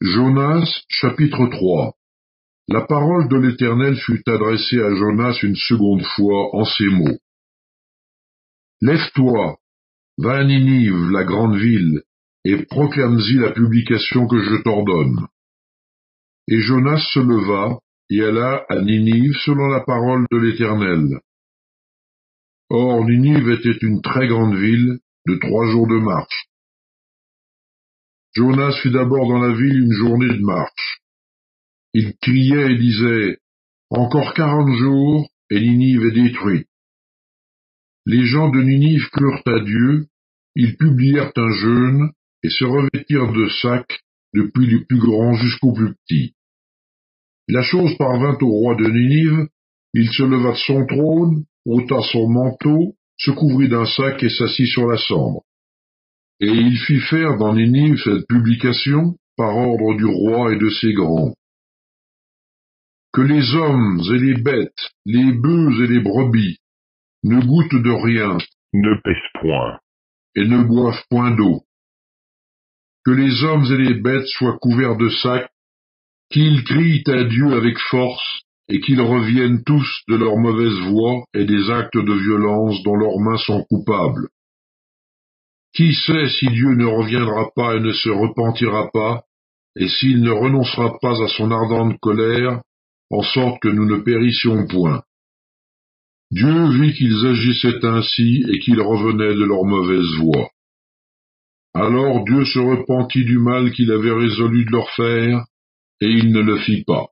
Jonas, chapitre 3. La parole de l'Éternel fut adressée à Jonas une seconde fois en ces mots. Lève-toi, va à Ninive, la grande ville, et proclame-y la publication que je t'ordonne. Et Jonas se leva, et alla à Ninive selon la parole de l'Éternel. Or Ninive était une très grande ville, de 3 jours de marche. Jonas fut d'abord dans la ville une journée de marche. Il criait et disait, « Encore 40 jours, et Ninive est détruite. » Les gens de Ninive crurent à Dieu, ils publièrent un jeûne, et se revêtirent de sacs, depuis les plus grands jusqu'aux plus petits. La chose parvint au roi de Ninive, il se leva de son trône, ôta son manteau, se couvrit d'un sac et s'assit sur la cendre. Et il fit faire dans Ninive cette publication, par ordre du roi et de ses grands. Que les hommes et les bêtes, les bœufs et les brebis, ne goûtent de rien, ne pèse point, et ne boivent point d'eau. Que les hommes et les bêtes soient couverts de sacs, qu'ils crient à Dieu avec force, et qu'ils reviennent tous de leur mauvaise voie et des actes de violence dont leurs mains sont coupables. Qui sait si Dieu ne reviendra pas et ne se repentira pas, et s'il ne renoncera pas à son ardente colère, en sorte que nous ne périssions point. Dieu vit qu'ils agissaient ainsi et qu'ils revenaient de leur mauvaise voie. Alors Dieu se repentit du mal qu'il avait résolu de leur faire, et il ne le fit pas.